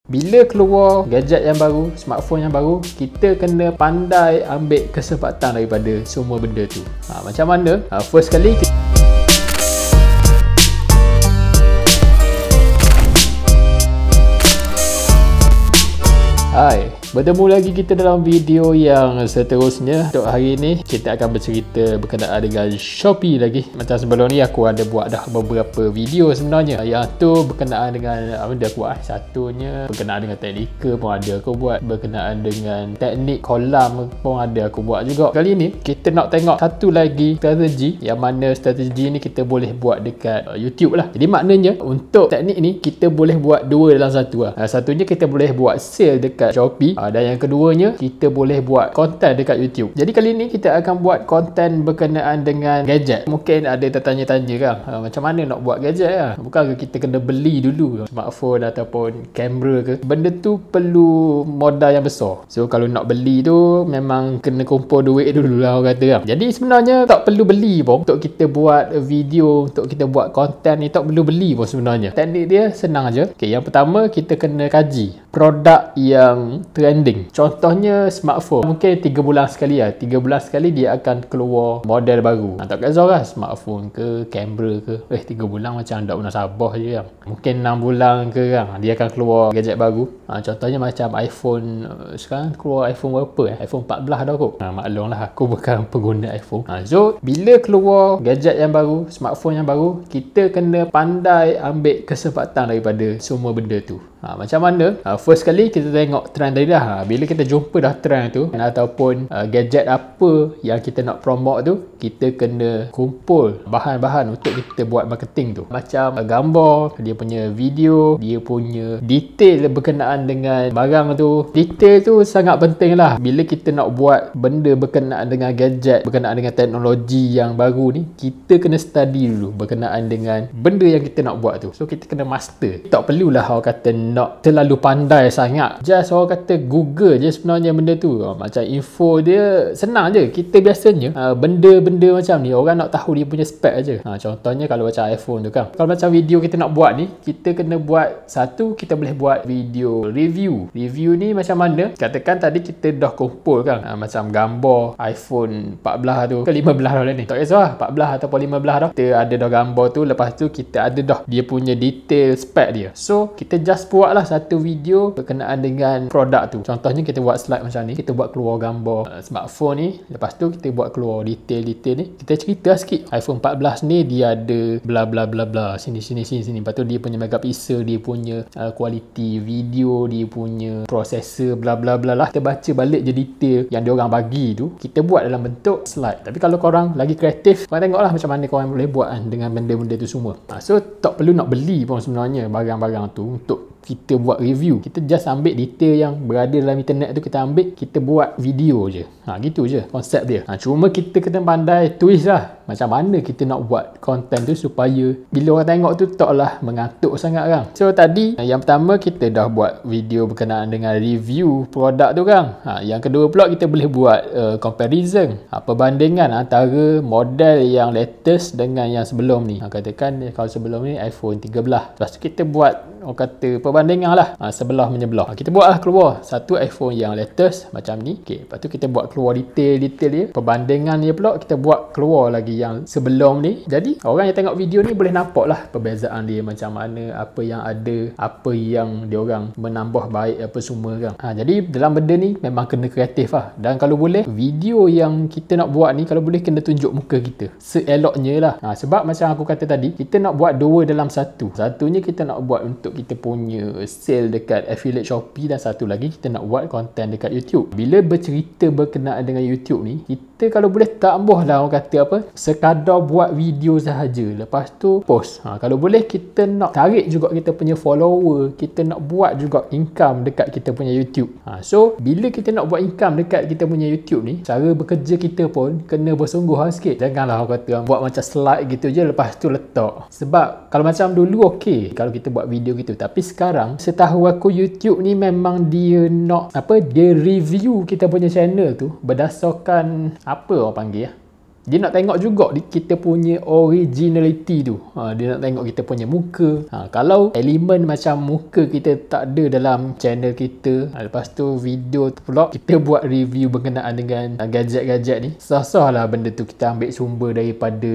Bila keluar gadget yang baru, smartphone yang baru, kita kena pandai ambil kesempatan daripada semua benda tu. Macam mana? First kali Hai, bertemu lagi kita dalam video yang seterusnya. Untuk hari ini kita akan bercerita berkenaan dengan Shopee lagi. Macam sebelum ni aku ada buat dah beberapa video sebenarnya. Yang tu berkenaan dengan apa dia aku buat. Satunya berkenaan dengan teknikal pun ada aku buat, berkenaan dengan teknik kolam pun ada aku buat juga. Kali ni kita nak tengok satu lagi strategi, yang mana strategi ni kita boleh buat dekat YouTube lah. Jadi maknanya untuk teknik ni kita boleh buat dua dalam satu lah. Satunya kita boleh buat sale dekat Shopee, dan yang keduanya kita boleh buat konten dekat YouTube. Jadi kali ni kita akan buat konten berkenaan dengan gadget. Mungkin ada tertanya-tanya kan, macam mana nak buat gadget lah? Bukan ke kita kena beli dulu smartphone ataupun kamera ke? Benda tu perlu modal yang besar. So kalau nak beli tu memang kena kumpul duit dulu lah orang kata kan. Jadi sebenarnya tak perlu beli pun untuk kita buat video, untuk kita buat konten ni tak perlu beli pun sebenarnya. Teknik dia senang aja. Okay, yang pertama kita kena kaji produk yang trending. Contohnya smartphone, mungkin 3 bulan sekali lah, 3 bulan sekali dia akan keluar model baru. Tak kisah lah smartphone ke kamera ke. 3 bulan macam tak pernah sabar je kan. Mungkin 6 bulan ke kan dia akan keluar gadget baru. Contohnya macam iPhone, sekarang keluar iPhone berapa iPhone 14 dah kot. Maklum lah aku bukan pengguna iPhone. So bila keluar gadget yang baru, smartphone yang baru, kita kena pandai ambil kesempatan daripada semua benda tu. Macam mana? First kali kita tengok trend tadi dah. Bila kita jumpa dah trend tu ataupun gadget apa yang kita nak promote tu, kita kena kumpul bahan-bahan untuk kita buat marketing tu. Macam gambar, dia punya video, dia punya detail berkenaan dengan barang tu. Detail tu sangat penting lah. Bila kita nak buat benda berkenaan dengan gadget, berkenaan dengan teknologi yang baru ni, kita kena study dulu berkenaan dengan benda yang kita nak buat tu. So kita kena master. Tak perlulah orang kata nak terlalu pandai sangat. Just orang kata Google je sebenarnya benda tu. Macam info dia senang je. Kita biasanya benda-benda macam ni orang nak tahu dia punya spek aje. Contohnya kalau macam iPhone tu kan. Kalau macam video kita nak buat ni, kita kena buat satu, kita boleh buat video review. Review ni macam mana? Katakan tadi kita dah kumpul kan, macam gambar iPhone 14 tu ke 15 dah ni. Tak kisah 14 ataupun 15 dah. Kita ada dah gambar tu, lepas tu kita ada dah dia punya detail spek dia. So kita just buatlah satu video berkenaan dengan produk tu. Contohnya kita buat slide macam ni, kita buat keluar gambar smartphone ni, lepas tu kita buat keluar detail-detail ni. Kita cerita sikit iPhone 14 ni dia ada bla bla bla bla sini. Lepas tu dia punya megapixel, dia punya kualiti video, dia punya processor bla bla bla lah. Kita baca balik je detail yang dia orang bagi tu, kita buat dalam bentuk slide. Tapi kalau korang lagi kreatif, korang tengoklah macam mana korang boleh buat dengan benda-benda tu semua. So tak perlu nak beli pun sebenarnya barang-barang tu untuk kita buat review. Kita just ambil detail yang berada dalam internet tu, kita ambil, kita buat video je. Gitu je konsep dia. Cuma kita kena pandai twist lah macam mana kita nak buat konten tu supaya bila orang tengok tu taklah mengantuk sangat kan. So tadi yang pertama kita dah buat video berkenaan dengan review produk tu kan. Yang kedua pula kita boleh buat comparison, perbandingan antara model yang latest dengan yang sebelum ni. Katakan kalau sebelum ni iPhone 13, lepas tu kita buat orang kata perbandingan lah, sebelah menyebelah. Kita buat lah keluar satu iPhone yang latest macam ni. Lepas tu kita buat keluar detail-detail dia, perbandingan dia pula kita buat keluar lagi yang sebelum ni. Jadi orang yang tengok video ni boleh nampak lah perbezaan dia macam mana, apa yang ada, apa yang dia orang menambah baik apa semua kan. Jadi dalam benda ni memang kena kreatif lah. Dan kalau boleh video yang kita nak buat ni, kalau boleh kena tunjuk muka kita seeloknya lah. Sebab macam aku kata tadi, kita nak buat dua dalam satu. Satunya kita nak buat untuk kita punya sale dekat affiliate Shopee, dan satu lagi kita nak buat konten dekat YouTube. Bila bercerita berkenaan dengan YouTube ni, kita kalau boleh tambah lah orang kata apa, sekadar buat video sahaja, lepas tu post. Kalau boleh kita nak tarik juga kita punya follower, kita nak buat juga income dekat kita punya YouTube. So bila kita nak buat income dekat kita punya YouTube ni, cara bekerja kita pun kena bersungguh sikit. Janganlah orang kata buat macam slide gitu je lepas tu letak. Sebab kalau macam dulu okey kalau kita buat video gitu, tapi sekarang setahu aku YouTube ni memang dia nak dia review kita punya channel tu berdasarkan apa orang panggil Dia nak tengok juga kita punya originality tu. Dia nak tengok kita punya muka. Kalau elemen macam muka kita tak ada dalam channel kita, lepas tu video tu pula kita buat review berkenaan dengan gadget-gadget ni, sah-sah lah benda tu kita ambil sumber daripada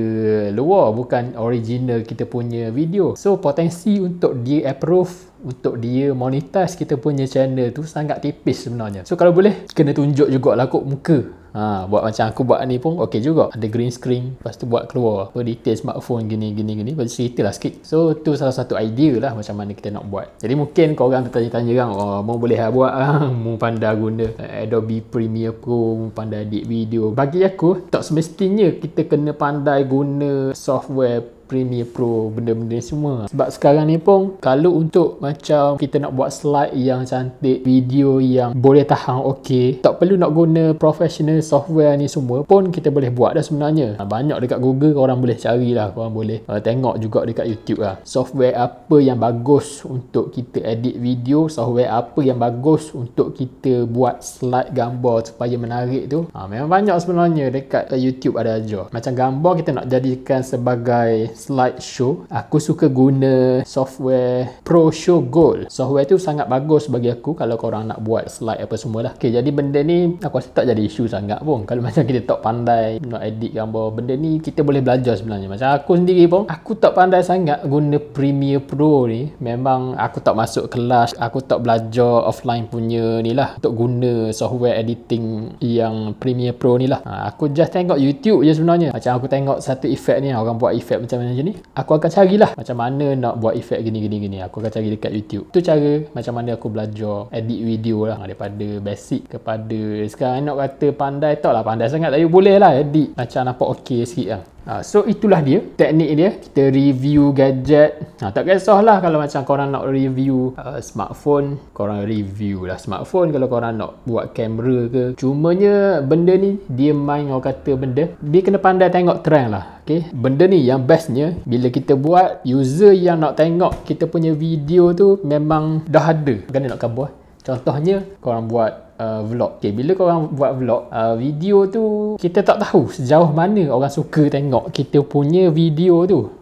luar, bukan original kita punya video. So potensi untuk dia approve, untuk dia monetize kita punya channel tu sangat tipis sebenarnya. So kalau boleh kena tunjuk jugalah kot muka. Buat macam aku buat ni pun okey juga. Ada green screen, lepas tu buat keluar detail smartphone gini. Lepas tu cerita lah sikit. So tu salah satu idea lah macam mana kita nak buat. Jadi mungkin korang tertanya-tanya kan, mau boleh lah buat mau pandai guna Adobe Premiere Pro, mau pandai edit video. Bagi aku tak semestinya kita kena pandai guna software Premiere Pro, benda-benda semua. Sebab sekarang ni pun kalau untuk macam kita nak buat slide yang cantik, video yang boleh tahan okey, tak perlu nak guna professional software ni semua pun kita boleh buat dah sebenarnya. Banyak dekat Google korang boleh carilah, korang boleh tengok juga dekat YouTube lah. Software apa yang bagus untuk kita edit video, software apa yang bagus untuk kita buat slide gambar supaya menarik tu. Memang banyak sebenarnya dekat YouTube ada aja. Macam gambar kita nak jadikan sebagai slideshow, aku suka guna software ProShow Gold. Software tu sangat bagus bagi aku kalau korang nak buat slide apa semualah. Okay, jadi benda ni aku rasa tak jadi isu sangat pun. Kalau macam kita tak pandai nak edit gambar, benda ni kita boleh belajar sebenarnya. Macam aku sendiri pun, aku tak pandai sangat guna Premiere Pro ni. Memang aku tak masuk kelas, aku tak belajar offline punya ni lah untuk guna software editing yang Premiere Pro ni lah. Aku just tengok YouTube je sebenarnya. Macam aku tengok satu efek ni, orang buat efek macam macam ni, aku akan carilah macam mana nak buat efek gini. Aku akan cari dekat YouTube. Tu cara macam mana aku belajar edit video lah, daripada basic kepada sekarang nak kata pandai, tak lah pandai sangat, tapi boleh lah edit macam nampak okey sikit lah. So itulah dia teknik dia, kita review gadget. Tak kisahlah kalau macam korang nak review smartphone, korang review lah smartphone. Kalau korang nak buat kamera ke, cumanya benda ni dia main, orang kata benda dia kena pandai tengok trend lah. Okay, benda ni yang bestnya bila kita buat, user yang nak tengok kita punya video tu memang dah ada. Kan nak khabar, contohnya korang buat vlog. Okay, bila korang buat vlog, video tu kita tak tahu sejauh mana orang suka tengok kita punya video tu.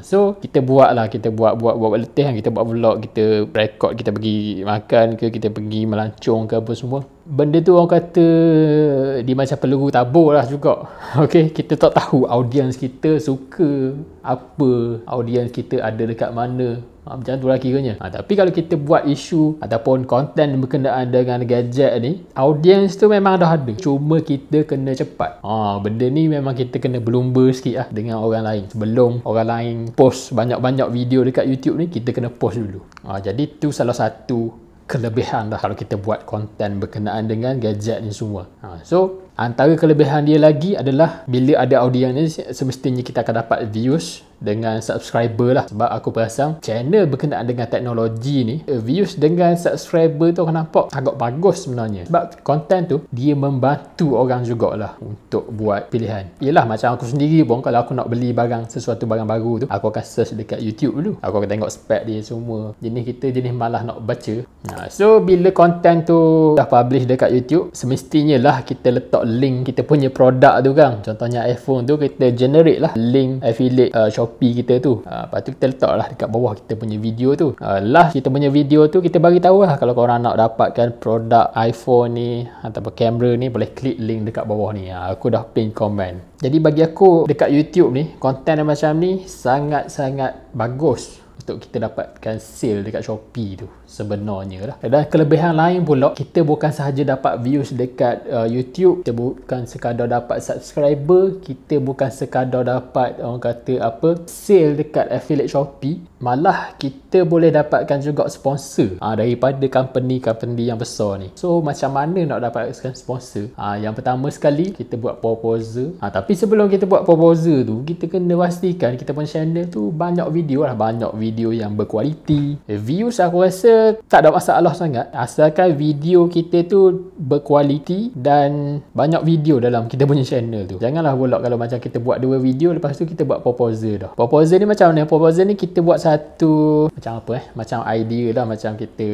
So kita buat letih kan, kita buat vlog, kita record, kita pergi makan ke, kita pergi melancong ke apa semua. Benda tu orang kata dia macam peluru tabur lah juga. Okay, kita tak tahu audiens kita suka apa, audiens kita ada dekat mana. Macam tu lah kiranya. Tapi kalau kita buat isu ataupun konten berkenaan dengan gadget ni, audiens tu memang dah ada, cuma kita kena cepat. Benda ni memang kita kena berlumba sikit lah dengan orang lain. Sebelum orang lain post banyak-banyak video dekat YouTube ni, kita kena post dulu. Jadi tu salah satu kelebihan dah kalau kita buat konten berkenaan dengan gadget ni semua. So antara kelebihan dia lagi adalah bila ada audiens ni, semestinya kita akan dapat views dengan subscriber lah. Sebab aku perasan channel berkenaan dengan teknologi ni, views dengan subscriber tu akan nampak agak bagus sebenarnya. Sebab konten tu dia membantu orang jugalah untuk buat pilihan. Yelah, macam aku sendiri pun kalau aku nak beli sesuatu barang baru tu, aku akan search dekat YouTube dulu. Aku akan tengok spek dia semua. Jenis malah nak baca. So bila konten tu dah publish dekat YouTube, semestinya lah kita letak link kita punya produk tu kan. Contohnya iPhone tu, kita generate lah link affiliate Shopee kita tu. Lepas tu kita letak lah dekat bawah kita punya video tu. Last kita punya video tu kita bagi tahu lah, kalau korang nak dapatkan produk iPhone ni ataupun kamera ni, boleh klik link dekat bawah ni. Aku dah pin comment. Jadi bagi aku dekat YouTube ni, konten yang macam ni sangat-sangat bagus untuk kita dapatkan sale dekat Shopee tu sebenarnya lah. Dan kelebihan lain pula, kita bukan sahaja dapat views dekat YouTube, kita bukan sekadar dapat subscriber, kita bukan sekadar dapat orang kata apa, sale dekat affiliate Shopee, malah kita boleh dapatkan juga sponsor daripada company-company yang besar ni. So macam mana nak dapatkan sponsor? Yang pertama sekali, kita buat proposal. Tapi sebelum kita buat proposal tu, kita kena pastikan kita punya channel tu banyak video lah, banyak video yang berkualiti. Views aku rasa rasa tak ada masalah sangat asalkan video kita tu berkualiti dan banyak video dalam kita punya channel tu. Janganlah pula kalau macam kita buat 2 video lepas tu kita buat proposal dah. Proposal ni macam mana? Proposal ni kita buat satu macam apa macam idea lah, macam kita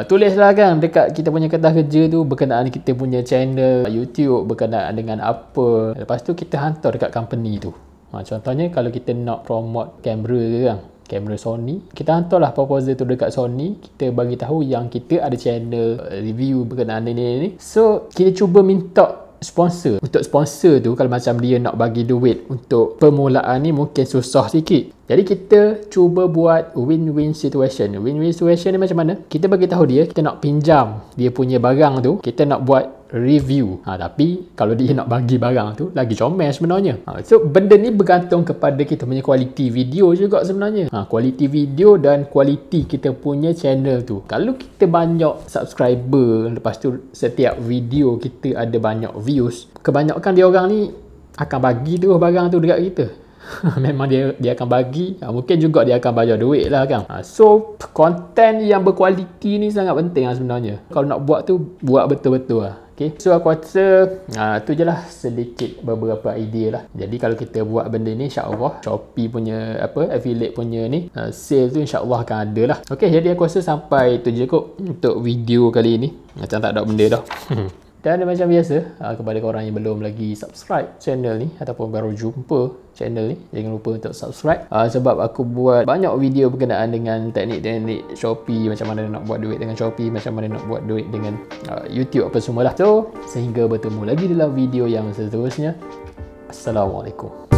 tulislah kan dekat kita punya kertas kerja tu berkenaan kita punya channel YouTube, berkenaan dengan apa. Lepas tu kita hantar dekat company tu. Contohnya kalau kita nak promote kamera ke kan, kamera Sony, kita hantarlah proposal tu dekat Sony, kita bagi tahu yang kita ada channel review berkenaan ni. So kita cuba minta sponsor. Untuk sponsor tu kalau macam dia nak bagi duit untuk permulaan ni mungkin susah sikit. Jadi kita cuba buat win-win situation. Win-win situation ni macam mana? Kita bagi tahu dia kita nak pinjam dia punya barang tu, kita nak buat review. Tapi kalau dia nak bagi barang tu lagi comel sebenarnya. So benda ni bergantung kepada kita punya kualiti video juga sebenarnya. Kualiti video dan kualiti kita punya channel tu. Kalau kita banyak subscriber, lepas tu setiap video kita ada banyak views, kebanyakan dia orang ni akan bagi tu barang tu dekat kita. Memang dia akan bagi, mungkin juga dia akan bayar duit lah kan. So konten yang berkualiti ni sangat penting lah sebenarnya. Kalau nak buat tu buat betul-betul lah. Okay. So aku rasa tu je lah sedikit beberapa idea lah. Jadi kalau kita buat benda ni insyaAllah Shopee punya affiliate punya ni sale tu insyaAllah akan ada lah. Okay, jadi aku rasa sampai tu je kot untuk video kali ni. Macam tak ada benda dah. Dan macam biasa, kepada korang yang belum lagi subscribe channel ni ataupun baru jumpa channel ni, jangan lupa untuk subscribe. Sebab aku buat banyak video berkenaan dengan teknik-teknik Shopee, macam mana nak buat duit dengan Shopee, macam mana nak buat duit dengan YouTube apa semualah. So, sehingga bertemu lagi dalam video yang seterusnya. Assalamualaikum.